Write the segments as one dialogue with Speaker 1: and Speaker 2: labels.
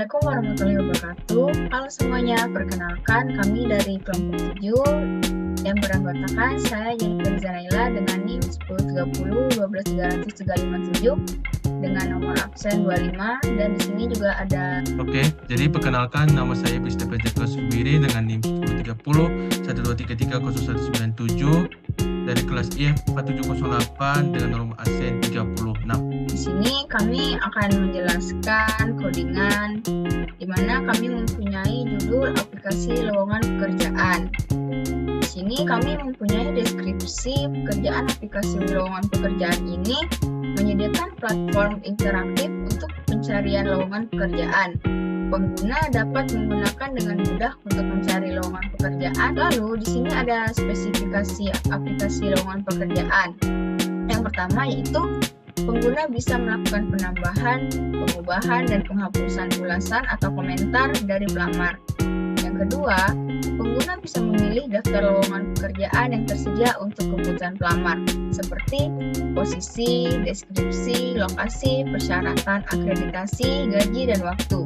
Speaker 1: Assalamualaikum warahmatullahi wabarakatuh. Halo semuanya, perkenalkan kami dari kelompok 7 yang beranggotakan saya Jennifer Zanaila dengan NIM 1030 12300 dengan nomor absen 25 dan di sini juga ada.
Speaker 2: Oke, jadi perkenalkan nama saya Christopher Joko Subiri dengan NIM 1030 1233097 dari kelas IF 4708 dengan nomor absen 36.
Speaker 1: Di sini kami akan menjelaskan codingan di mana kami mempunyai judul aplikasi lowongan pekerjaan. Di sini kami mempunyai deskripsi pekerjaan aplikasi lowongan pekerjaan ini menyediakan platform interaktif untuk pencarian lowongan pekerjaan. Pengguna dapat menggunakan dengan mudah untuk mencari lowongan pekerjaan. Lalu di sini ada spesifikasi aplikasi lowongan pekerjaan. Yang pertama yaitu pengguna bisa melakukan penambahan, pengubahan, dan penghapusan ulasan atau komentar dari pelamar. Yang kedua, pengguna bisa memilih daftar lowongan pekerjaan yang tersedia untuk kebutuhan pelamar, seperti posisi, deskripsi, lokasi, persyaratan, akreditasi, gaji, dan waktu.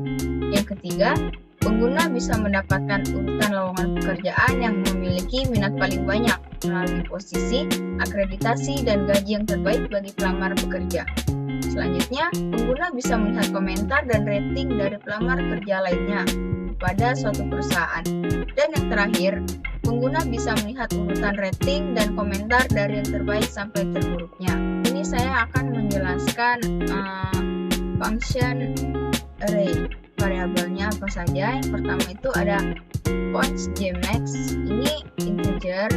Speaker 1: Yang ketiga, pengguna bisa mendapatkan urutan lowongan pekerjaan yang memiliki minat paling banyak melalui posisi, akreditasi, dan gaji yang terbaik bagi pelamar bekerja. Selanjutnya, pengguna bisa melihat komentar dan rating dari pelamar kerja lainnya pada suatu perusahaan. Dan yang terakhir, pengguna bisa melihat urutan rating dan komentar dari yang terbaik sampai terburuknya. Ini saya akan menjelaskan function array. Variabelnya apa saja? Yang pertama itu ada const jmax, ini integer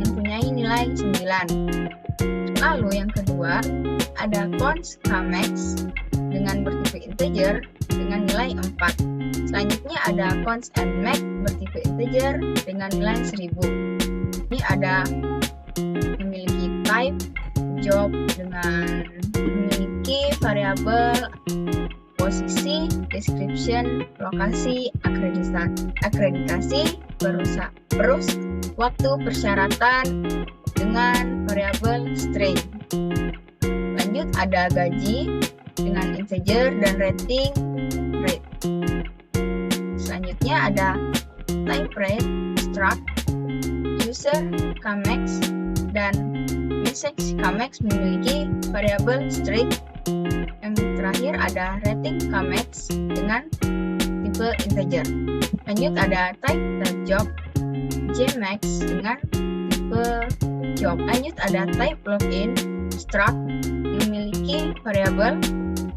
Speaker 1: mempunyai nilai 9. Lalu yang kedua ada const kmax dengan bertipe integer dengan nilai 4. Selanjutnya ada const nmax bertipe integer dengan nilai 1000. Ini ada memiliki type job dengan memiliki variabel posisi, description, lokasi, akreditasi, terus waktu persyaratan dengan variabel string. Lanjut ada gaji dengan integer dan rating rate. Selanjutnya ada type rate, struct, user kmax, dan message kmax memiliki variabel string. Yang terakhir ada rating kmax dengan tipe integer. Lanjut ada type job jmax dengan tipe job. Lanjut ada type login struct memiliki variabel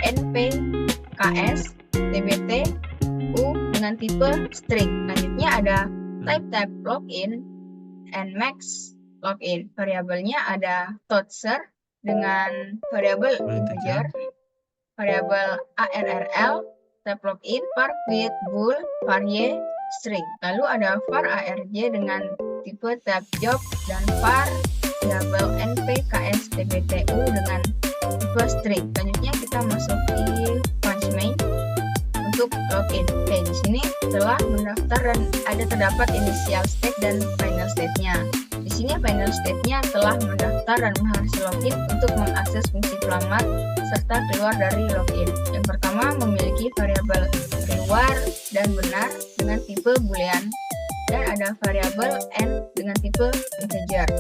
Speaker 1: npks tbt u dengan tipe string. Selanjutnya ada type login and max login. Variabelnya ada tozer dengan variabel integer, variabel arrl, type login, var with bool, varie, string. Lalu ada var arj dengan tipe type job dan var variabel npks tbtu dengan tipe string. Selanjutnya kita masuk di function untuk login. Oke, di sini telah mendaftar dan terdapat initial state dan final state-nya. Di sini final state-nya telah mendaftar dan berhasil login untuk mengakses fungsi pelamar serta keluar dari login. Yang pertama memiliki variabel keluar dan benar dengan tipe boolean dan ada variabel n dengan tipe integer.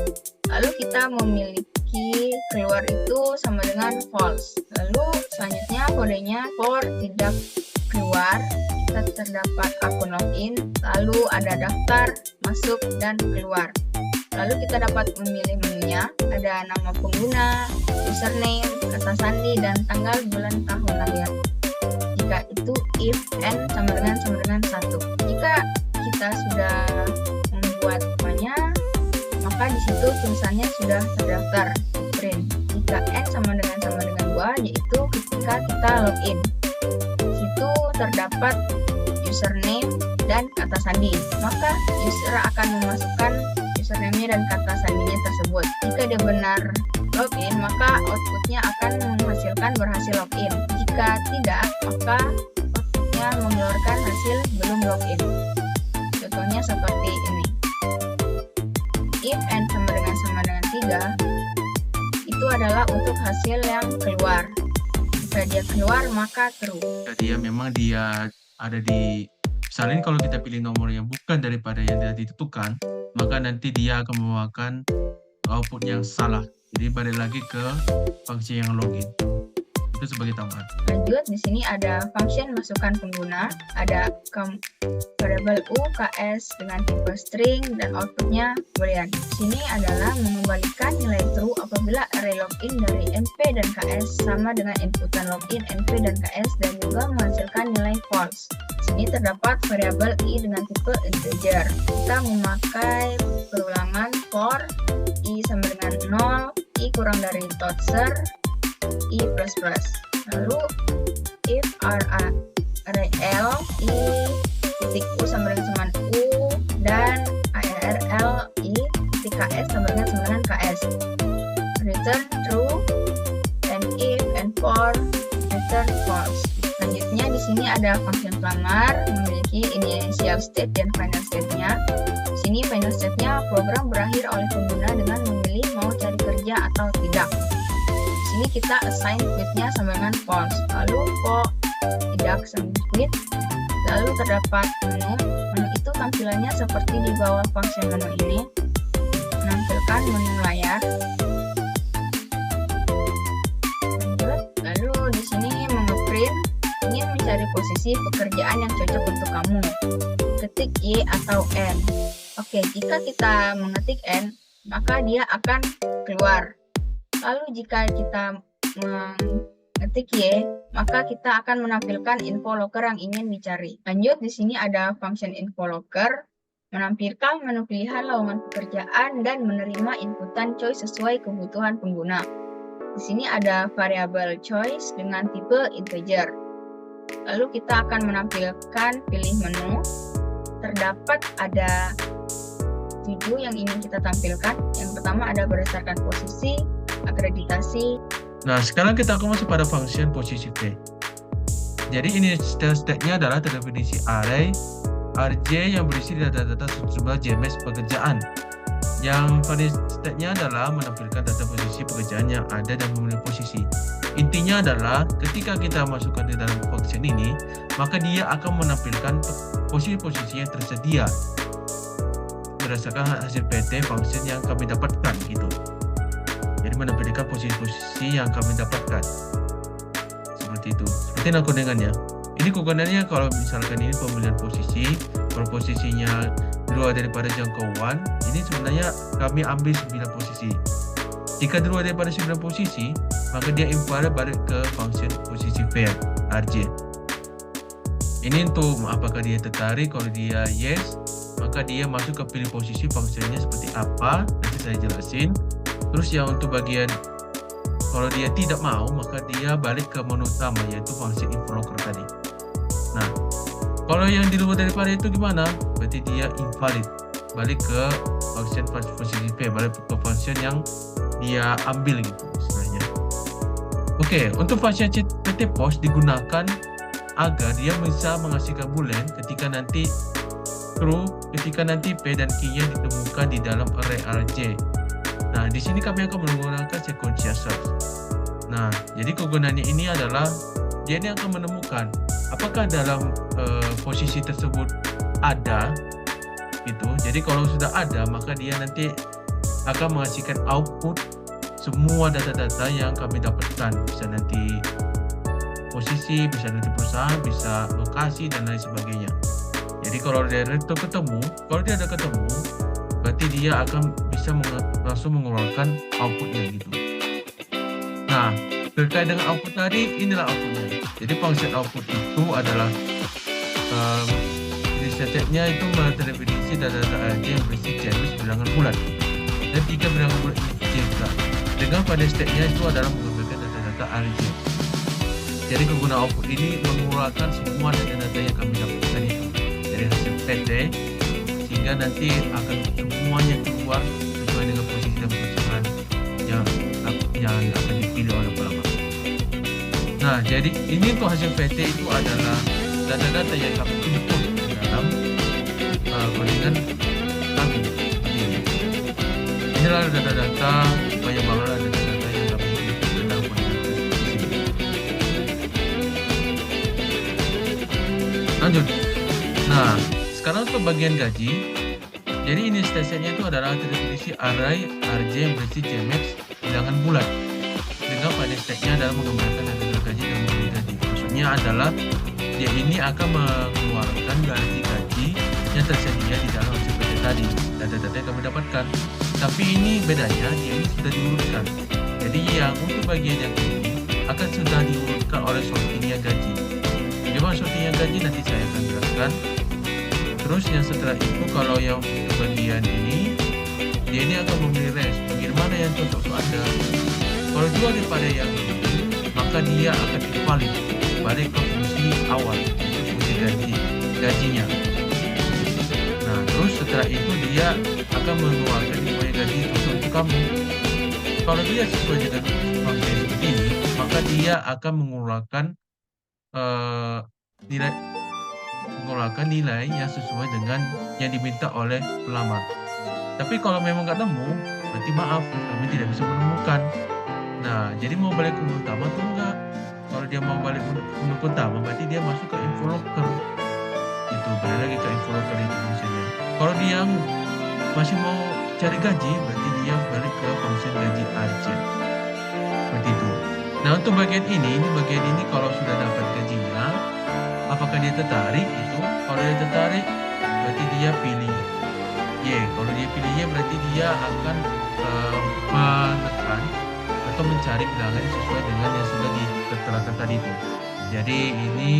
Speaker 1: Lalu kita memiliki keluar itu sama dengan false. Lalu selanjutnya kodenya for tidak keluar, kita terdapat akun login, lalu ada daftar, masuk, dan keluar. Lalu kita dapat memilih menunya, ada nama pengguna, username, kata sandi, dan tanggal bulan tahun lahir. Jika itu if n sama dengan 1. Jika kita sudah membuat semuanya, maka di situ tulisannya sudah terdaftar print. Jika n sama dengan 2, yaitu ketika kita login. Di situ terdapat username dan kata sandi. Maka user akan memasukkan username-nya dan kata sandinya tersebut. Jika dia benar login, maka outputnya akan menghasilkan berhasil login. Jika tidak, maka outputnya mengeluarkan hasil belum login. Contohnya seperti ini. If n sama dengan 3, itu adalah untuk hasil yang keluar. Jika dia keluar, maka true.
Speaker 2: Jadi ya memang dia ada di, misalnya kalau kita pilih nomor yang bukan daripada yang sudah ditentukan, maka nanti dia akan membawakan output yang salah. Jadi balik lagi ke fungsi yang login. Itu sebagai tambahan.
Speaker 1: Lanjut, di sini ada function masukkan pengguna, ada variabel UKS dengan tipe string dan outputnya boolean. Di sini adalah mengembalikan nilai true apabila array login dari NP dan KS sama dengan inputan login NP dan KS dan juga menghasilkan nilai false. Di sini terdapat variabel I dengan tipe integer. Kita memakai perulangan for I sama dengan 0, I kurang dari totsr, I++. Lalu if array L I titik U sama dengan U dan arl I titik KS sama dengan KS, return true, and if and for return false. Selanjutnya di sini ada function pelamar memiliki initial state dan final state-nya. Di sini final state-nya program berakhir oleh pengguna dengan memilih mau cari kerja atau tidak. Di sini kita assign quit-nya sama dengan false, lalu for tidak sama quit. Lalu terdapat menu. Menu itu tampilannya seperti di bawah function menu ini, menampilkan menu layar. Lalu di sini mengeprint, ingin mencari posisi pekerjaan yang cocok untuk kamu. Ketik Y atau N. Oke, jika kita mengetik N, maka dia akan keluar. Lalu jika kita mengetik Y, maka kita akan menampilkan info locker yang ingin dicari. Lanjut, di sini ada function info locker, menampilkan menu pilihan lowongan pekerjaan dan menerima inputan choice sesuai kebutuhan pengguna. Di sini ada variabel choice dengan tipe integer. Lalu kita akan menampilkan pilih menu. Terdapat ada 7 yang ingin kita tampilkan. Yang pertama ada berdasarkan posisi, akreditasi.
Speaker 2: Nah, sekarang kita akan masuk pada function posisi P. Jadi ini state-nya adalah terdefinisi array RJ yang berisi data-data sejumlah JMS pekerjaan. Yang pada state-nya adalah menampilkan data posisi pekerjaan yang ada dan memilih posisi. Intinya adalah ketika kita masukkan di dalam function ini, maka dia akan menampilkan posisi-posisi yang tersedia berdasarkan hasil PT function yang kami dapatkan gitu. Jadi menampilkan posisi-posisi yang kami dapatkan seperti itu. Seperti kodingannya. Ini kodingannya kalau misalkan ini pemilihan posisi, kalau posisinya di luar daripada jangkauan, ini sebenarnya kami ambil 9 posisi. Jika di luar daripada 9 posisi, maka dia invalid balik ke function posisi pair RJ. Ini untuk apakah dia tertarik. Kalau dia yes, maka dia masuk ke pilih posisi fungsinya seperti apa, nanti saya jelasin. Terus yang untuk bagian kalau dia tidak mau, maka dia balik ke menu utama yaitu fungsi info locker tadi. Nah, kalau yang di luar daripada itu gimana? Berarti dia invalid, balik ke function posisi P, balik ke function yang dia ambil gitu istilahnya. Oke, untuk function PT post digunakan agar dia bisa menghasilkan boolean ketika nanti true, ketika nanti P dan key-nya ditemukan di dalam array RJ. Nah, di sini kami akan menggunakan sequential search. Nah, jadi kegunaannya ini adalah dia ini akan menemukan apakah dalam posisi tersebut ada gitu. Jadi kalau sudah ada, maka dia nanti akan menghasilkan output semua data-data yang kami dapatkan. Bisa nanti posisi, bisa nanti perusahaan, bisa lokasi dan lain sebagainya. Jadi kalau dia ketemu, kalau dia ada ketemu, berarti dia akan bisa langsung mengeluarkan outputnya gitu. Nah, terkait dengan output tadi, inilah outputnya. Jadi function output itu adalah di state-nya itu mendefinisi data-data RJ yang berisi JMS bilangan bulan dan 3 bilangan bulan ini juga. Dengan pada state-nya itu adalah mengambilkan data-data RJ. Jadi kegunaan output ini mengeluarkan semua data-data yang kami dapatkan itu dari hasil PT, sehingga nanti akan semuanya keluar sesuai dengan posisi dan pekerjaan yang akan dipilih oleh pelamar. Nah, jadi ini untuk hasil PT itu adalah data-data yang kami input di dalam codingan kami. Inilah data-data, banyak banget data-data yang kami input di dalam codingan. Lanjut. Nah, sekarang untuk bagian gaji. Jadi ini statement-nya itu adalah definisi array RJ yang berisi JMax bilangan bulat. Dengan pada state-nya adalah mengembalikan data gaji dan membeli gaji. Maksudnya adalah dia ini akan mengeluarkan gaji yang tersedia di dalam CPT tadi, data-data yang kami dapatkan. Tapi ini bedanya, dia ini sudah diurutkan. Jadi yang untuk bagian yang ini akan sudah diurutkan oleh sortingnya gaji. Gimana sortingnya gaji nanti saya akan jelaskan. Terus yang setelah itu kalau yang untuk bagian ini, dia ini akan memilih range bagaimana yang cocok untuk Anda. Kalau dua daripada yang ini, maka dia akan invalid balik ke fungsi awal, yaitu fungsi gajinya. Nah, terus setelah itu dia akan mengeluarkan nilai gaji cocok untuk kamu. Kalau dia sesuai dengan fungsi seperti ini, maka dia akan mengeluarkan nilai yang sesuai dengan yang diminta oleh pelamar. Tapi kalau memang nggak nemu, berarti maaf, kami tidak bisa menemukan. Nah, jadi mau balik ke menu utama atau enggak? Kalau dia mau balik ke menu utama, berarti dia masuk ke info locker. Itu balik lagi ke info locker itu fungsinya. Kalau dia masih mau cari gaji, berarti dia balik ke fungsi gaji RJ. Seperti itu. Nah, untuk bagian ini kalau sudah dapat gajinya, apakah dia tertarik itu? Kalau dia tertarik, berarti dia pilih Y. Kalau dia pilih Y, berarti dia akan menekan atau mencari bilangan sesuai dengan yang sudah diterterakan tadi itu. Jadi ini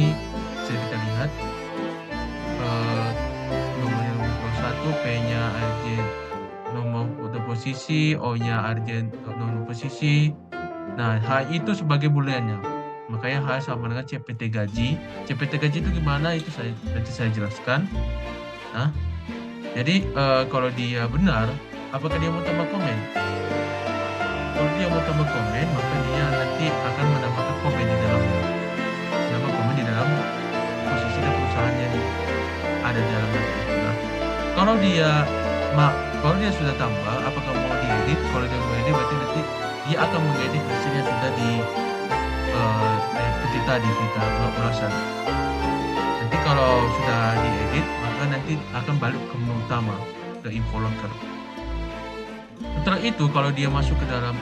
Speaker 2: bisa kita lihat nomornya nomor 1, P-nya RJ nomor foto posisi, O-nya RJ nomor posisi. Nah, H itu sebagai booleannya. Makanya H sama dengan CPT gaji. CPT gaji itu gimana? Itu nanti saya jelaskan. Nah, jadi kalau dia benar, apakah dia mau tambah komen? Kalau dia mau tambah komen, maka dia nanti akan menambahkan komen di dalamnya. Menambah komen di dalam posisi dan perusahaan yang ada di dalamnya. Nah, kalau dia sudah tambah, apakah mau diedit? Kalau dia mau edit, berarti nanti dia akan mengedit hasil yang sudah tadi kita ulasan. Nanti kalau sudah diedit, maka nanti akan balik ke menu utama, ke info locker. Setelah itu kalau dia masuk ke dalam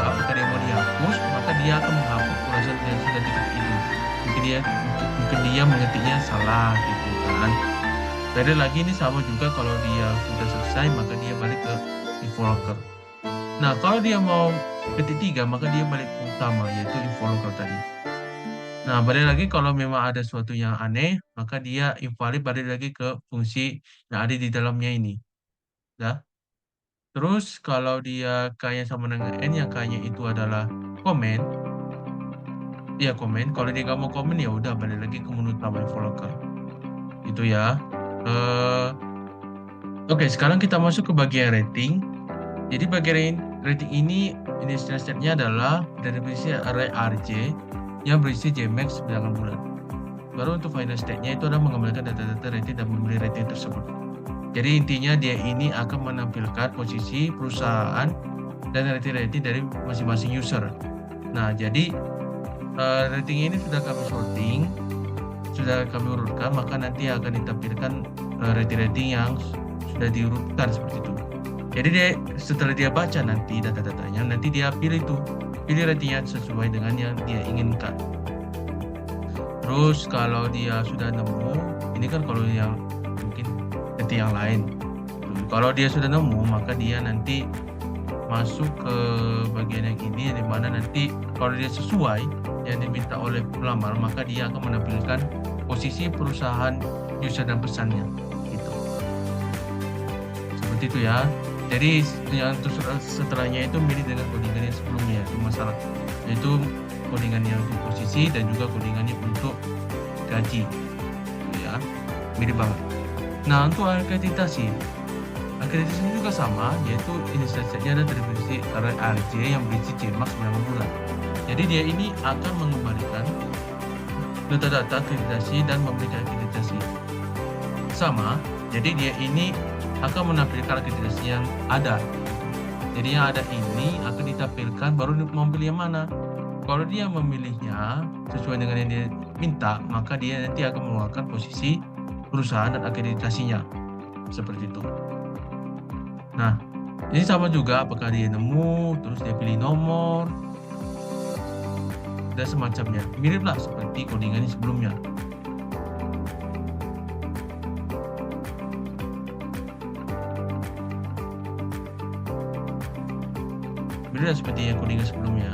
Speaker 2: apakah dia mau dihapus, maka dia akan menghapus ulasan yang sudah diketik itu. Mungkin dia mengetiknya salah gitu kan. Jadi lagi ini sama juga, kalau dia sudah selesai maka dia balik ke info locker. Nah, kalau dia mau ketik 3, maka dia balik ke utama, yaitu info locker tadi. Nah, balik lagi kalau memang ada sesuatu yang aneh, maka dia invalid balik lagi ke fungsi yang ada di dalamnya ini. Ya. Terus kalau dia K-nya sama dengan N, yang K-nya itu adalah komen. Ya, komen. Kalau dia nggak mau komen, ya udah balik lagi ke menu utama info locker. Itu ya. Oke, sekarang kita masuk ke bagian rating. Jadi bagian rating ini state-nya adalah definisi array RJ yang berisi JMax bilangan bulan. Baru untuk final state-nya itu adalah mengembalikan data-data rating dan memilih rating tersebut. Jadi intinya dia ini akan menampilkan posisi perusahaan dan rating-rating dari masing-masing user. Nah, jadi rating ini sudah kami sorting, sudah kami urutkan, maka nanti akan ditampilkan rating-rating yang sudah diurutkan seperti itu. Jadi setelah dia baca nanti data-datanya, nanti dia pilih ratingnya sesuai dengan yang dia inginkan. Terus kalau dia sudah nemu, ini kan kalau yang mungkin rating yang lain. Kalau dia sudah nemu, maka dia nanti masuk ke bagian yang ini, di mana nanti kalau dia sesuai yang diminta oleh pelamar, maka dia akan menampilkan posisi perusahaan, user dan pesannya. Gitu. Seperti itu ya. Jadi yang setelahnya itu mirip dengan codingan yang sebelumnya, itu masalah, yaitu codingan yang untuk posisi dan juga codingannya untuk gaji, ya, mirip banget. Nah, untuk akreditasi juga sama, yaitu inisiatifnya ada definisi array RJ yang berisi JMax bilangan bulan. Jadi dia ini akan mengembalikan data-data akreditasi dan memberikan akreditasi sama. Jadi dia ini akan menampilkan akreditasi yang ada. Jadi yang ada ini akan ditampilkan, baru memilih yang mana. Kalau dia memilihnya sesuai dengan yang dia minta, maka dia nanti akan mengeluarkan posisi perusahaan dan akreditasinya. Seperti itu. Nah, ini sama juga apakah dia nemu, terus dia pilih nomor, dan semacamnya. Miriplah seperti codingan sebelumnya. Miriplah seperti yang codingan sebelumnya.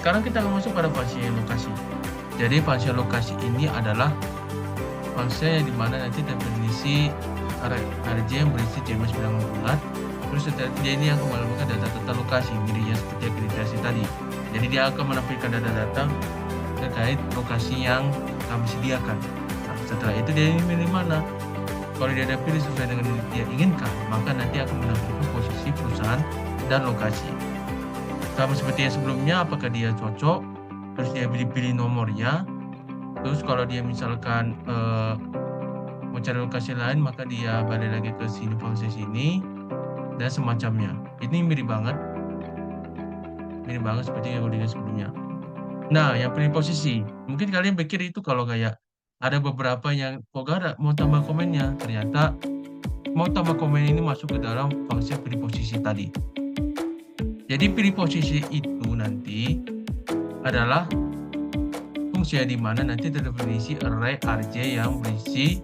Speaker 2: Sekarang kita akan masuk pada function lokasi. Jadi function lokasi ini adalah function yang dimana nanti definisi RJ yang berisi JMS bilangan bulat. Terus dia ini akan melakukan data-data lokasi, miripnya seperti akreditasi tadi. Jadi dia akan menampilkan data-data terkait lokasi yang kami sediakan. Nah, setelah itu dia ini milih mana. Kalau dia pilih sesuai dengan yang dia inginkan, maka nanti akan menampilkan posisi perusahaan dan lokasi. Sama seperti yang sebelumnya, apakah dia cocok, terus dia pilih nomornya, terus kalau dia misalkan mau cari lokasi lain, maka dia balik lagi ke sini, function sini, dan semacamnya. Ini mirip banget seperti yang udah sebelumnya. Nah, yang pilih posisi, mungkin kalian pikir itu kalau kayak ada beberapa yang mau tambah komennya, ternyata mau tambah komen ini masuk ke dalam function pilih posisi tadi. Jadi pilih posisi itu nanti adalah fungsi yang dimana nanti terdefinisi array RJ yang berisi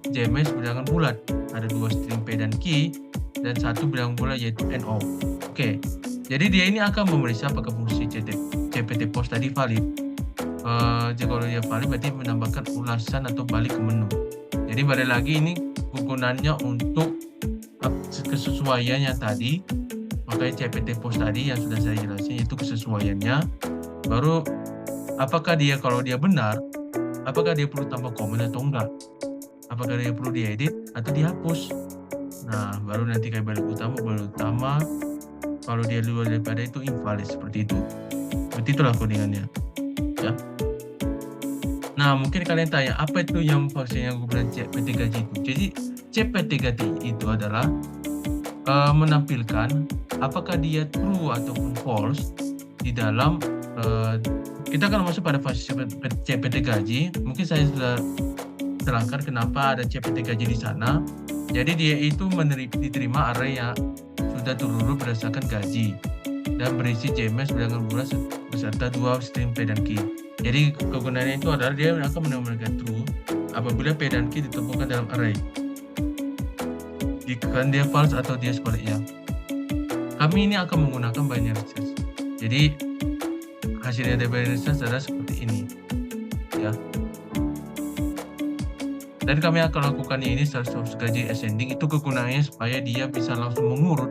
Speaker 2: JMS bilangan bulat. Ada 2 string P dan Q dan 1 bilangan bulat yaitu NO. Oke, jadi dia ini akan memeriksa apakah fungsi CPT post tadi valid. Jika kalau dia valid berarti menambahkan ulasan atau balik ke menu. Jadi balik lagi ini gunanya untuk kesesuaiannya tadi. Makanya CPT post tadi yang sudah saya jelasin itu kesesuaiannya. Baru apakah dia kalau dia benar, apakah dia perlu tambah komen atau enggak? Apakah dia perlu diedit atau dihapus? Nah, baru nanti kayak balik utama. Kalau dia luar daripada itu invalid seperti itu. Seperti itulah codingannya. Ya. Nah, mungkin kalian tanya, apa itu yang function yang gue bilang CPT gaji itu? Jadi CPT gaji itu adalah menampilkan apakah dia true ataupun false di dalam kita akan masuk pada fase CPT gaji. Mungkin saya sudah terangkan kenapa ada CPT gaji di sana. Jadi dia itu diterima array yang sudah terurut berdasarkan gaji dan berisi JMS bilangan bulat beserta 2 string P dan Q. Jadi kegunaannya itu adalah dia akan menemukan true apabila P dan Q ditemukan dalam array. Jika dia false atau dia sebaliknya. Kami ini akan menggunakan binary search. Jadi hasilnya dari binary search adalah seperti ini, ya. Dan kami akan lakukan ini search gaji ascending. Itu kegunaannya supaya dia bisa langsung mengurut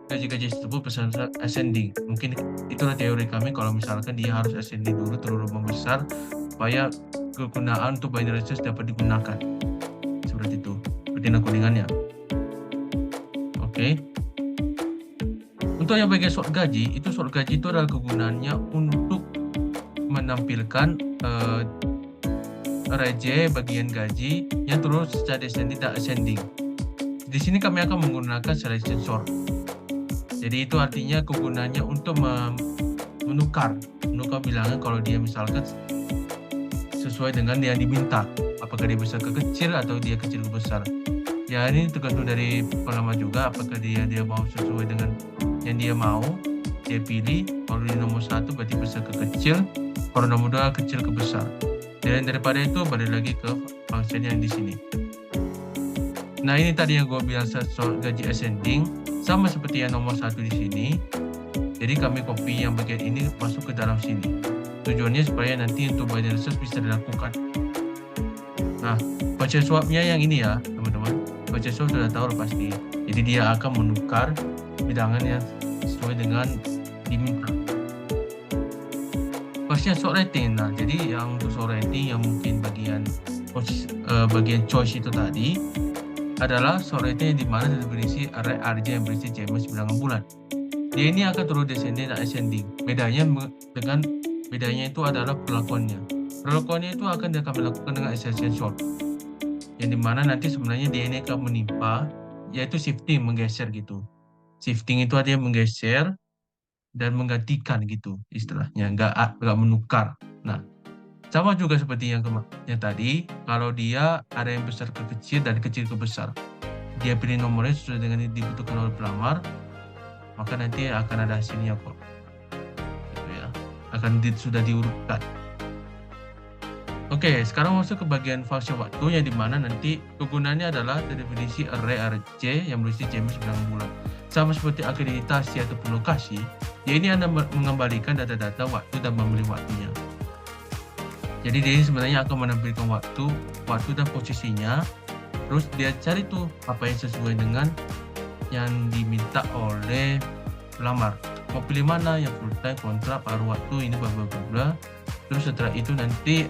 Speaker 2: gaji-gaji tersebut beserta ascending. Mungkin itulah teori kami kalau misalkan dia harus ascending dulu terus membesar supaya kegunaan untuk binary search dapat digunakan. Seperti itu. Seperti codingannya. Oke. Untuk yang bagian sort gaji, sort gaji itu adalah kegunaannya untuk menampilkan RJ bagian gaji yang terus secara descending dan ascending. Di sini kami akan menggunakan selection sort. Jadi itu artinya kegunaannya untuk menukar bilangan kalau dia misalkan sesuai dengan yang diminta. Apakah dia besar ke kecil atau dia kecil ke besar. Ya ini tergantung dari pengalaman juga, apakah dia mau sesuai dengan yang dia mau, dia pilih. Kalau di nomor 1 berarti besar ke kecil, kalau nomor 2 kecil ke besar. Dan daripada itu balik lagi ke function yang di sini. Nah ini tadi yang gue bilang sort gaji ascending, sama seperti yang nomor 1 di sini. Jadi kami copy yang bagian ini masuk ke dalam sini. Tujuannya supaya nanti untuk binary search bisa dilakukan. Nah function swapnya yang ini ya teman-teman. Function swap sudah tahu pasti. Jadi dia akan menukar bilangan yang sesuai dengan diminta. Function sort rating. Nah, jadi yang untuk sort rating yang mungkin bagian choice itu tadi adalah sort rating yang dimana berisi array RJ yang berisi JMS bilangan bulat. Dia ini akan terus descending dan ascending. Bedanya itu adalah perlakuannya. Perlakuannya itu akan kami lakukan dengan assertion sort. Yang dimana nanti sebenarnya dia ini akan menimpa yaitu shifting, menggeser gitu. Shifting itu artinya menggeser dan menggantikan gitu istilahnya, nggak menukar. Nah, sama juga seperti yang tadi, kalau dia ada yang besar ke kecil dan kecil ke besar, dia pilih nomornya sesuai dengan yang dibutuhkan oleh pelamar, maka nanti akan ada hasilnya kok. Gitu ya. Sudah diurutkan. Oke, sekarang masuk ke bagian fungsi waktu yang dimana nanti kegunaannya adalah definisi array RC yang berisi JMX bilangan bulat. Sama seperti akreditasi ataupun lokasi, ya ini Anda mengembalikan data-data waktu dan memilih waktunya. Jadi dia sebenarnya akan menampilkan waktu dan posisinya, terus dia cari tuh apa yang sesuai dengan yang diminta oleh pelamar. Mau pilih mana, yang full time, kontrak, paruh waktu, ini bla bla bla bla. Terus setelah itu nanti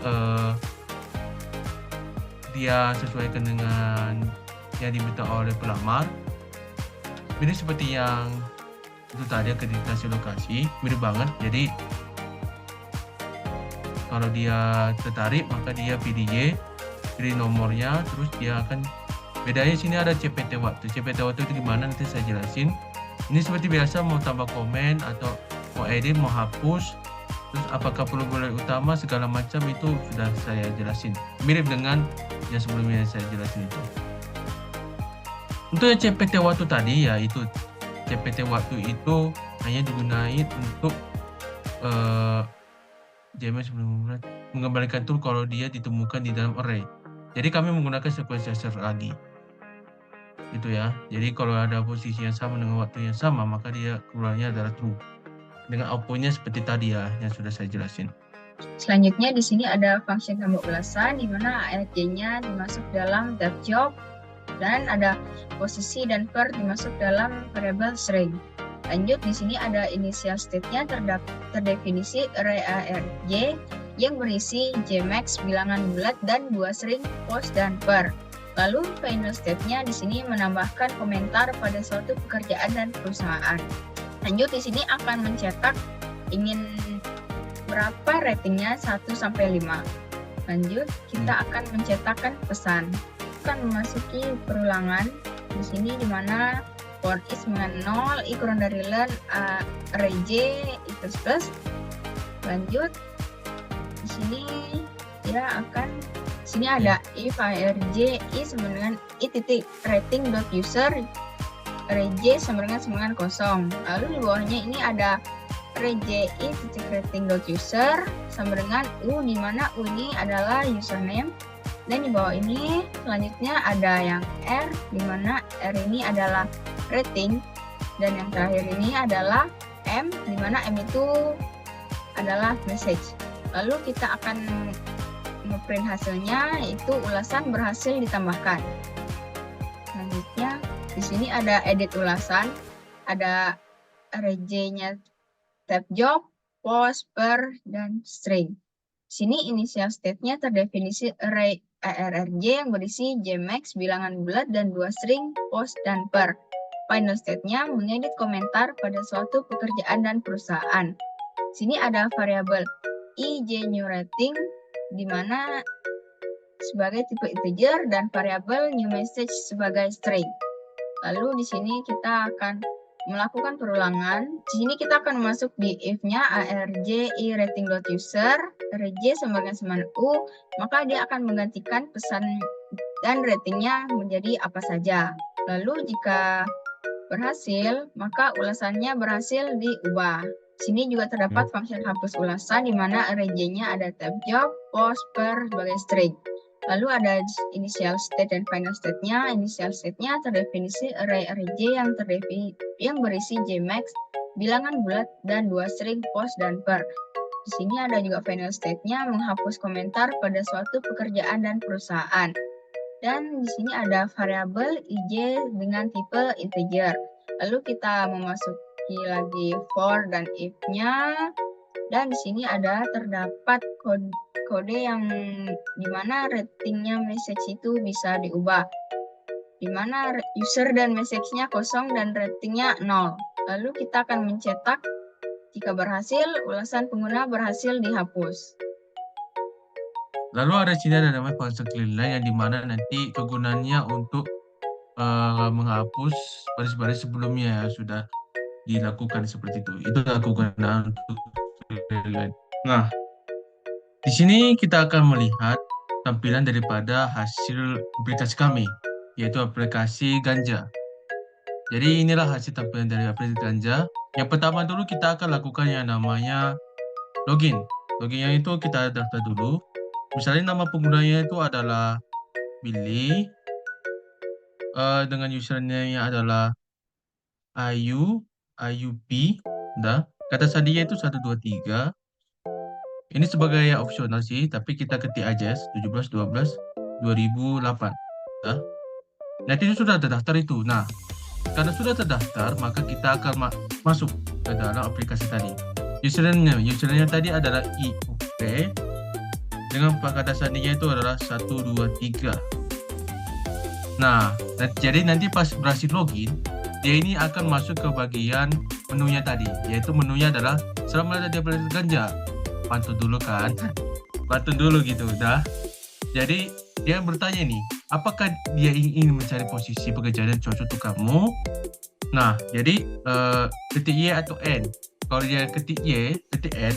Speaker 2: dia sesuaikan dengan yang diminta oleh pelamar. Ini seperti yang itu tadi, akreditasi lokasi, mirip banget. Jadi kalau dia tertarik maka dia pilih nomornya, terus dia akan bedanya sini ada CPT waktu. CPT waktu itu gimana nanti saya jelasin. Ini seperti biasa, mau tambah komen atau mau edit, mau hapus, terus apakah perlu bulan utama segala macam itu sudah saya jelasin. Mirip dengan yang sebelumnya saya jelasin itu. Untuk yang CPT waktu tadi, ya itu CPT waktu itu hanya digunakan untuk JMX mengembalikan tool kalau dia ditemukan di dalam array. Jadi kami menggunakan sequencer lagi. Itu ya. Jadi kalau ada posisi yang sama dengan waktu yang sama, maka dia keluarnya adalah true. Dengan outputnya seperti tadi ya, yang sudah saya jelasin.
Speaker 1: Selanjutnya di sini ada function tambah ulasan di mana ARJ-nya dimasuk dalam tab job dan ada posisi dan per dimasuk dalam variabel string. Lanjut di sini ada initial state-nya terdefinisi array ARJ yang berisi JMax bilangan bulat dan 2 string post dan per. Lalu final state-nya di sini menambahkan komentar pada suatu pekerjaan dan perusahaan. Lanjut di sini akan mencetak ingin berapa ratingnya 1 sampai 5. Lanjut kita akan mencetakkan pesan. Akan memasuki perulangan di sini di mana for is dengan 0, i kurang dari learn, array j equals plus. Lanjut di sini dia akan sini ada if arj i sama dengan i titik rating dot user, array j sama dengan 0. Lalu di bawahnya ini ada array j i titik rating dot user sama dengan u, di mana u ini adalah username. Dan di bawah ini selanjutnya ada yang R, di mana R ini adalah rating, dan yang terakhir ini adalah M, di mana M itu adalah message. Lalu kita akan ngeprint hasilnya, yaitu ulasan berhasil ditambahkan. Selanjutnya di sini ada edit ulasan, ada array J-nya tab job, post, per, dan string. Di sini initial state-nya terdefinisi array ARRJ yang berisi JMax bilangan bulat dan 2 string post dan per. Final state-nya mengedit komentar pada suatu pekerjaan dan perusahaan. Di sini ada variabel ij new rating di mana sebagai tipe integer dan variabel new message sebagai string. Lalu di sini kita akan melakukan perulangan. Di sini kita akan masuk di if-nya arj i rating.user, arj sama dengan u, maka dia akan menggantikan pesan dan ratingnya menjadi apa saja. Lalu jika berhasil, maka ulasannya berhasil diubah. Di sini juga terdapat function hapus ulasan di mana arj-nya ada tab job, post, per sebagai string. Lalu ada initial state dan final state-nya. Initial state-nya terdefinisi array arj yang berisi JMax, bilangan bulat, dan 2 string post dan per. Di sini ada juga final state-nya menghapus komentar pada suatu pekerjaan dan perusahaan. Dan di sini ada variabel ij dengan tipe integer. Lalu kita memasuki lagi for dan if-nya. Dan di sini terdapat kode yang dimana ratingnya message itu bisa diubah, dimana user dan message-nya kosong dan ratingnya 0. Lalu kita akan mencetak jika berhasil, ulasan pengguna berhasil dihapus.
Speaker 2: Lalu ada sini ada namanya function cleanline yang dimana nanti kegunaannya untuk menghapus baris-baris sebelumnya yang sudah dilakukan seperti itu. Itu kegunaan untuk VLAN. Nah, di sini kita akan melihat tampilan daripada hasil aplikasi kami, yaitu aplikasi Ganja. Jadi inilah hasil tampilan dari aplikasi Ganja. Yang pertama dulu kita akan lakukan yang namanya login. Loginnya itu kita daftar dulu. Misalnya nama penggunanya itu adalah Billy, dengan username-nya adalah IUP, kata sandinya itu 123. Ini sebagai opsional sih, tapi kita ketik aja 17/12/2008. Nanti itu sudah terdaftar itu. Nah, karena sudah terdaftar, maka kita akan masuk ke dalam aplikasi tadi. Username-nya tadi adalah IUP, dengan kata sandinya itu adalah 123. Nah, jadi nanti pas berhasil login, dia ini akan masuk ke bagian menunya tadi, yaitu menunya adalah selamat datang di aplikasi Ganja. Pantun dulu kan, pantun dulu gitu, dah. Jadi dia bertanya nih, apakah dia ingin mencari posisi pekerjaan yang cocok untuk kamu? Nah, jadi ketik Y atau N. Kalau dia ketik Y, ketik N,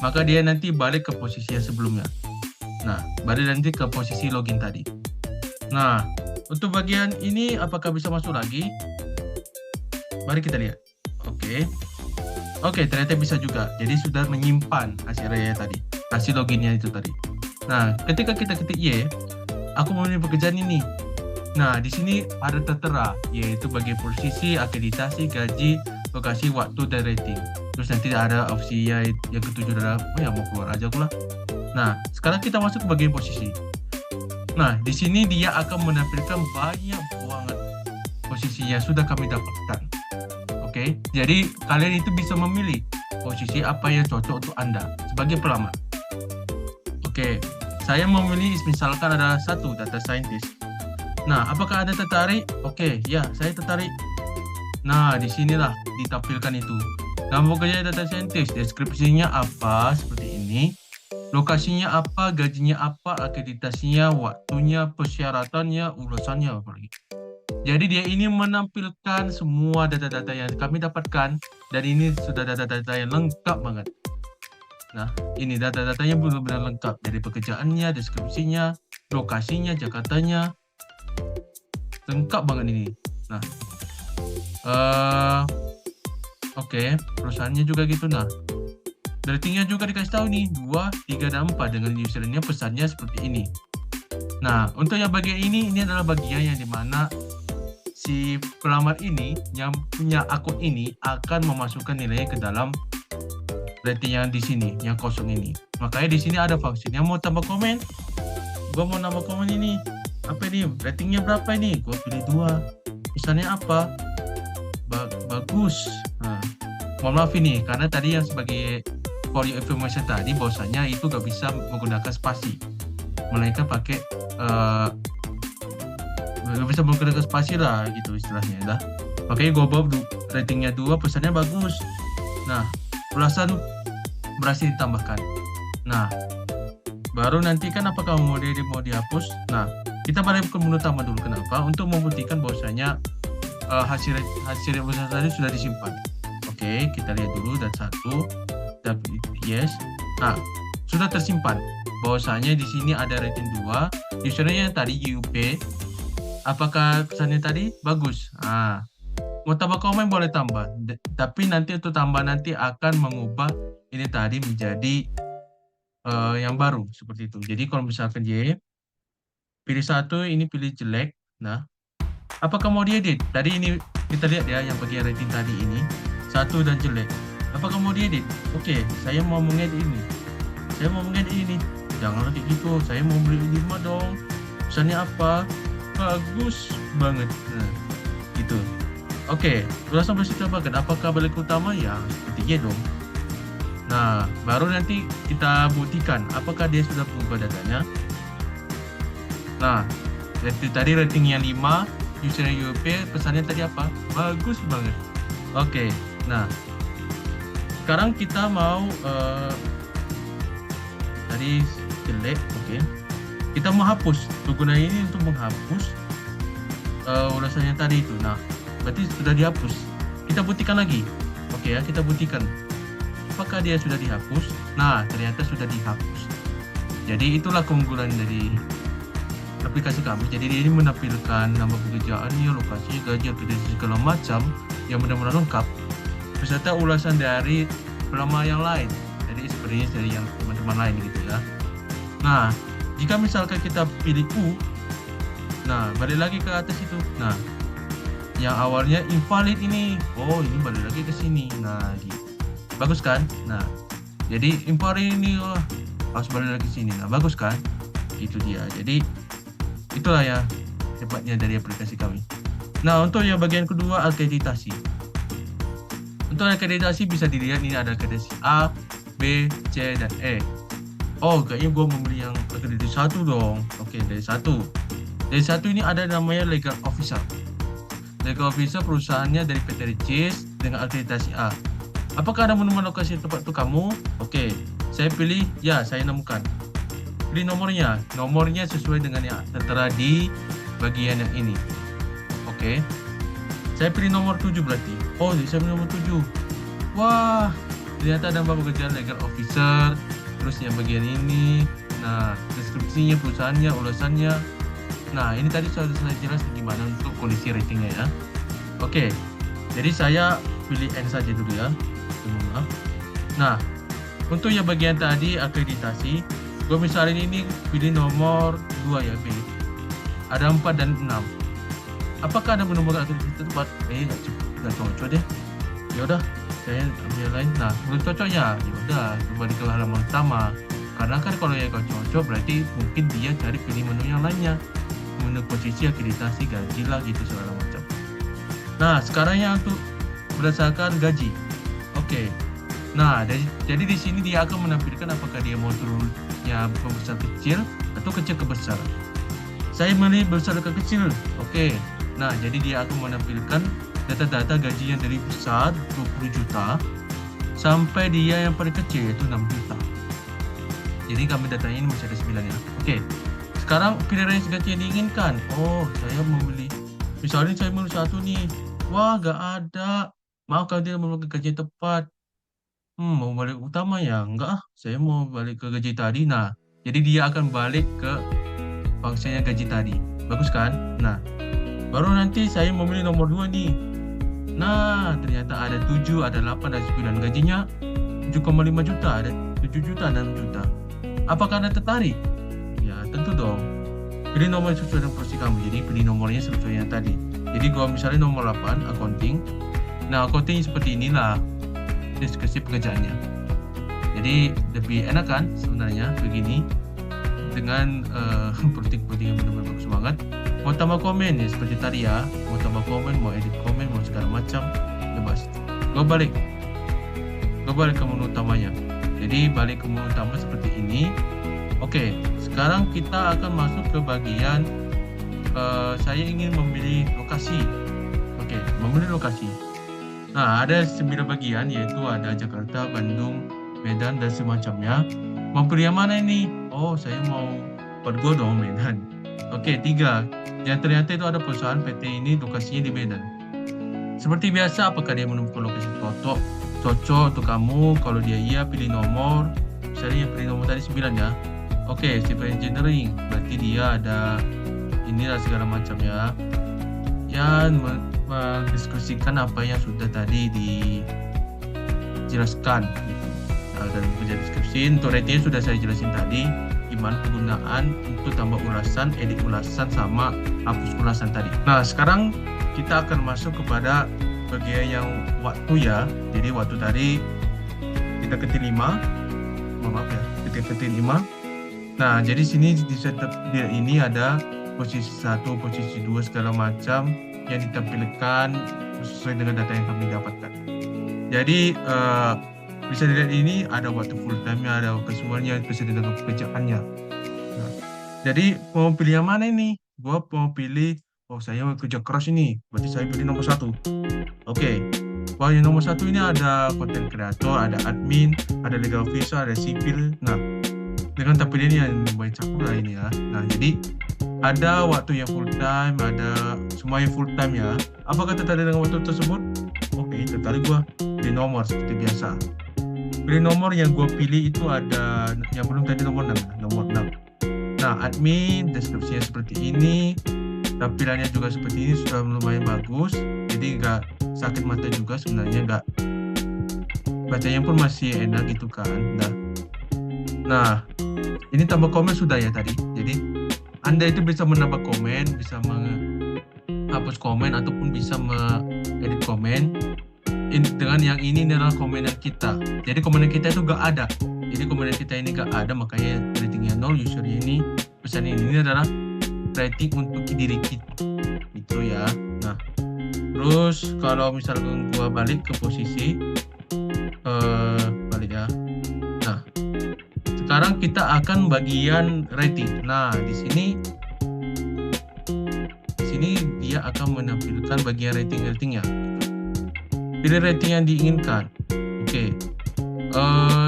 Speaker 2: maka dia nanti balik ke posisi yang sebelumnya. Nah, balik nanti ke posisi login tadi. Nah, untuk bagian ini apakah bisa masuk lagi? Mari kita lihat. Oke, ternyata bisa juga. Jadi sudah menyimpan hasil raya tadi, hasil loginnya itu tadi. Nah, ketika kita ketik Y, aku mau memilih pekerjaan ini. Nah, di sini ada tertera, yaitu bagi posisi, akreditasi, gaji, lokasi, waktu, dan rating. Terus nanti ada opsi yang ketujuh adalah, mau keluar aja aku lah. Nah, sekarang kita masuk ke bagian posisi. Nah, di sini dia akan menampilkan banyak banget posisi yang sudah kami dapatkan. Oke, jadi kalian itu bisa memilih posisi apa yang cocok untuk Anda sebagai pelamar. Oke, saya memilih misalkan ada 1 data scientist. Nah, apakah Anda tertarik? Oke, ya, saya tertarik. Nah, disinilah ditampilkan itu. Nama pekerjaan data scientist, deskripsinya apa, seperti ini. Lokasinya apa, gajinya apa, akreditasinya, waktunya, persyaratannya, ulasannya apalagi. Jadi dia ini menampilkan semua data-data yang kami dapatkan, dan ini sudah data-data yang lengkap banget. Nah, ini data-datanya benar-benar lengkap, dari pekerjaannya, deskripsinya, lokasinya, Jakartanya, lengkap banget ini. Nah, oke, perusahaannya juga gitu. Nah, ratingnya juga dikasih tahu nih, 2, 3, dan 4 dengan username pesannya seperti ini. Nah, untuk yang bagian ini adalah bagian yang dimana si pelamar ini yang punya akun ini akan memasukkan nilainya ke dalam rating yang di sini, yang kosong ini. Makanya di sini ada function yang mau tambah komen. Gua mau nambah komen ini. Apa ini? Ratingnya berapa ini? Gua pilih 2. Misalnya apa? Bagus. Nah, mohon maaf ini karena tadi yang sebagai for your information tadi bahwasanya itu gak bisa menggunakan spasi, melainkan pakai gak bisa menggunakan spasi lah gitu istilahnya dah. Makanya gue bawa ratingnya 2, pesannya bagus. Nah, ulasan berhasil ditambahkan. Nah, baru nanti kan apakah mau dihapus. Nah, kita balik ke menu tambah dulu. Kenapa? Untuk membuktikan bahwasanya hasil rebusan tadi sudah disimpan. Oke, kita lihat dulu dan 1. Yes. Nah, sudah tersimpan. Bahwasanya di sini ada rating 2. Username yang tadi IUP. Apakah pesannya tadi bagus? Nah, mau tambah komen boleh tambah. Tapi nanti untuk tambah nanti akan mengubah ini tadi menjadi yang baru seperti itu. Jadi kalau misalkan Y pilih 1, ini pilih jelek. Nah, apakah mau diedit? Tadi ini kita lihat ya yang bagian rating tadi ini 1 dan jelek. Apakah mau diedit? Oke, saya mau mengedit ini. Saya mau mengedit ini. Jangan kayak gitu. Saya mau beli 5 dong. Pesannya apa? Bagus banget. Nah, gitu. Oke, langsung kita bahkan apakah balik utama ya seperti Y dong. Nah, baru nanti kita buktikan apakah dia sudah berubah datanya. Nah, tadi ratingnya 5, username UP, pesannya tadi apa? Bagus banget. Oke, nah sekarang kita mau tadi jelek, oke. Kita mau hapus. Gunanya ini untuk menghapus ulasannya tadi itu. Nah, berarti sudah dihapus. Kita buktikan lagi. Oke ya, kita buktikan. Apakah dia sudah dihapus? Nah, ternyata sudah dihapus. Jadi itulah keunggulan dari aplikasi kami. Jadi dia ini menampilkan nama pekerjaannya, lokasi, gaji, akreditasi segala macam yang benar-benar lengkap beserta ulasan dari pelamar yang lain. Jadi experience dari yang teman-teman lain gitu ya. Nah, jika misalkan kita pilih U, nah balik lagi ke atas itu. Nah, yang awalnya invalid ini, oh ini balik lagi ke sini. Nah, gitu. Bagus kan? Nah, jadi invalid ini harus balik lagi ke sini. Nah, bagus kan? Itu dia. Jadi itulah ya hebatnya dari aplikasi kami. Nah, untuk yang bagian kedua, akreditasi. Untuk akreditasi bisa dilihat ini ada akreditasi A, B, C, dan E. Oh, kayaknya gue memilih yang akreditasi 1 dong. Oke, dari 1. Dari 1 ini ada namanya Legal Officer. Legal Officer perusahaannya dari PT Ricis dengan akreditasi A. Apakah ada menemukan lokasi tempat untuk kamu? Oke, saya pilih, ya saya nemukan. Pilih nomornya. Nomornya sesuai dengan yang tertera di bagian yang ini. Oke. Saya pilih nomor 7 berarti. Oh, saya pilih nomor 7. Wah, ternyata ada pekerjaan Legal Officer. Terus yang bagian ini. Nah, deskripsinya, perusahaannya, ulasannya. Nah, ini tadi sudah saya jelas gimana untuk kondisi ratingnya ya. Oke. Jadi saya pilih N saja dulu ya. Maaf. Nah, untuk yang bagian tadi akreditasi, gue misalnya ini pilih nomor 2 ya, B. Ada 4 dan 6. Apakah ada menemukan akreditasi tempat? Nggak cocok deh. Ya udah, saya ambil yang lain. Nah, belum cocoknya. Ya udah, kembali ke halaman utama. Karena kan kalau yang gak cocok berarti mungkin dia cari pilih menu yang lainnya. Menu posisi, akreditasi, gaji lah gitu segala macam. Nah, sekarang yang untuk berdasarkan gaji. Oke. Nah, jadi di sini dia akan menampilkan apakah dia mau turunnya besar kecil atau kecil ke besar. Saya milih besar ke kecil. Oke. Nah, jadi dia akan menampilkan data-data gaji yang dari besar 20 juta sampai dia yang paling kecil yaitu 6 juta. Jadi kami datanya ini masih ada 9 ya. Oke. Sekarang pilih range gaji yang diinginkan. Oh, saya memilih. Misalnya saya memilih 1 nih. Wah, gak ada. Maaf kalau tidak memiliki gaji yang tepat. Mau balik utama ya? Enggak, saya mau balik ke gaji tadi. Nah, jadi dia akan balik ke fungsinya gaji tadi. Bagus kan? Nah, baru nanti saya memilih nomor 2 nih. Nah, ternyata ada 7, ada 8, ada 9. Gajinya 7,5 juta, ada 7 juta, dan 6 juta. Apakah Anda tertarik? Ya, tentu dong. Pilih nomor sesuai dengan profesi kamu. Jadi, pilih nomornya sesuai yang tadi. Jadi, kalau misalnya nomor 8, accounting. Nah, accounting seperti inilah deskripsi pekerjaannya. Jadi, lebih enak kan sebenarnya begini. Dengan politik-politik yang benar-benar bagus banget. Mau tambah komen ya seperti tadi ya, mau tambah komen, mau edit komen, mau segala macam, bebas. Gue balik ke menu utamanya. Jadi balik ke menu utama seperti ini. Oke, sekarang kita akan masuk ke bagian saya ingin memilih lokasi. Oke, memilih lokasi. Nah, ada 9 bagian yaitu ada Jakarta, Bandung, Medan, dan semacamnya. Mau pilih yang mana ini? Oh, saya mau Pergo dong, Medan. Oke, 3. Yang ternyata itu ada perusahaan PT ini lokasinya di Medan. Seperti biasa, apakah dia menemukan lokasi cocok untuk kamu? Kalau dia iya, pilih nomor. Misalnya yang pilih nomor tadi 9 ya. Oke, civil engineering. Berarti dia ada inilah segala macam ya. Ya, mendiskusikan apa yang sudah tadi dijelaskan. Nah, dan kerja deskripsi, untuk ratingnya sudah saya jelasin tadi. Gimana penggunaan untuk tambah ulasan, edit ulasan, sama hapus ulasan tadi. Nah, sekarang kita akan masuk kepada bagian yang waktu ya. Jadi waktu tadi kita ketik 5. Maaf ya, kita ketik 5. Nah, jadi sini di setup dia ini ada posisi 1, posisi 2 segala macam yang ditampilkan sesuai dengan data yang kami dapatkan. Jadi bisa dilihat ini ada waktu full time-nya, ada kesemuanya, bisa dengan pekerjaannya. Nah, jadi mau pilih yang mana ini? Gua mau pilih, oh saya mau kerja keras ini, berarti saya pilih nomor 1. Oke. Wah, yang nomor 1 ini ada content creator, ada admin, ada legal officer, ada sipil. Nah, dengan tampilan ini yang lumayan cakep lah ini ya. Nah, jadi ada waktu yang full time, ada semua yang full time ya. Apakah tertarik dengan waktu tersebut? Oke, tertarik gua. Pilih nomor seperti biasa. Pilih nomor yang gua pilih itu ada yang belum tadi nomor 6. Nomor 6. Nah, admin, deskripsinya seperti ini. Tampilannya juga seperti ini, sudah lumayan bagus. Jadi nggak sakit mata juga sebenarnya, nggak bacanya pun masih enak gitu kan. Nah, ini tambah komen sudah ya tadi. Jadi Anda itu bisa menambah komen, bisa menghapus komen ataupun bisa mengedit komen. Dengan yang ini adalah komenan kita. Jadi komenan kita itu nggak ada. Jadi komenan kita ini nggak ada, makanya ratingnya 0. Usernya ini pesan ini adalah rating untuk diri kita gitu ya. Nah, terus kalau misalkan gua balik ke posisi balik ya. Nah, sekarang kita akan bagian rating. Nah, di sini dia akan menampilkan bagian ratingnya. Pilih rating yang diinginkan. Oke.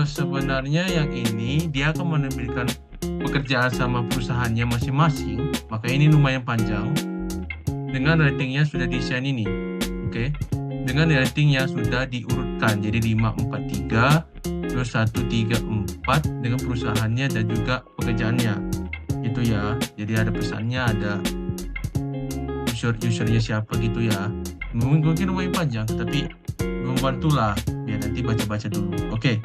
Speaker 2: Sebenarnya yang ini dia akan menampilkan pekerjaan sama perusahaannya masing-masing, maka ini lumayan panjang. Dengan ratingnya sudah di-share ini, oke? Dengan rating yang sudah diurutkan, jadi 5, 4, 3, terus 1, 3, 4 dengan perusahaannya dan juga pekerjaannya, gitu ya. Jadi ada pesannya, ada usernya siapa gitu ya. Mungkin lumayan panjang, tetapi membantulah biar nanti baca-baca dulu, oke?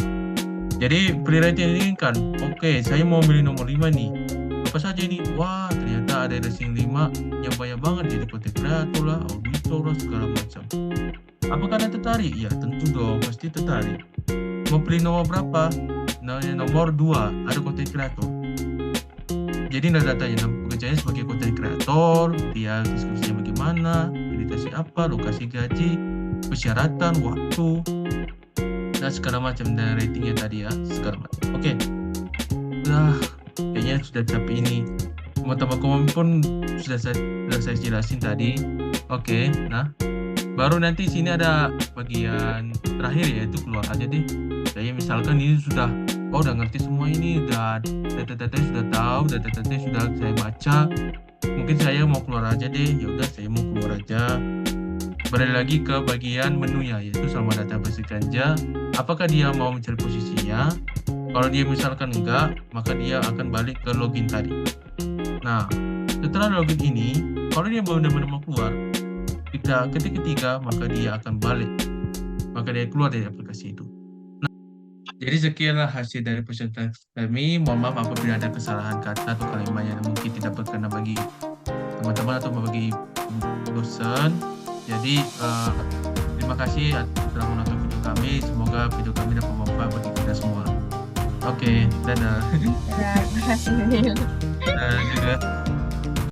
Speaker 2: Jadi pilih rating yang diinginkan. Oke, saya mau pilih nomor 5 nih. Apa saja ini? Wah, ternyata ada rating 5 yang banyak banget. Jadi content creator lah, auditor lah, segala macam. Apakah Anda tertarik? Ya, tentu dong, pasti tertarik. Mau pilih nomor berapa? Nah, nomor 2, ada content creator. Jadi datanya pekerjaannya sebagai content creator, dia deskripsinya bagaimana, editasi apa, lokasi gaji, persyaratan, waktu, dan segala macam, dan ratingnya tadi ya, segala macam. Oke. Nah, kayaknya sudah capek ini. Tambah komen pun sudah saya jelasin tadi. Oke. Nah, baru nanti sini ada bagian terakhir yaitu keluar aja deh. Saya misalkan ini sudah udah ngerti semua ini, udah data-data sudah tahu, data-data sudah saya baca. Mungkin saya mau keluar aja deh. Ya udah, saya mau keluar aja. Balik lagi ke bagian menunya, yaitu sama database ganja. Apakah dia mau mencari posisinya? Kalau dia misalkan enggak, maka dia akan balik ke login tadi. Nah, setelah login ini, kalau dia benar-benar mau keluar, kita ketik ketiga, maka dia akan balik. Maka dia keluar dari aplikasi itu. Nah, jadi sekianlah hasil dari presentasi kami. Mohon maaf apabila ada kesalahan kata atau kalimat yang mungkin tidak berkenan bagi teman-teman atau bagi dosen. Jadi terima kasih telah menonton video kami. Semoga video kami dapat bermanfaat bagi kita semua. Oke, dadah.
Speaker 1: Terima kasih.
Speaker 2: Dadah juga.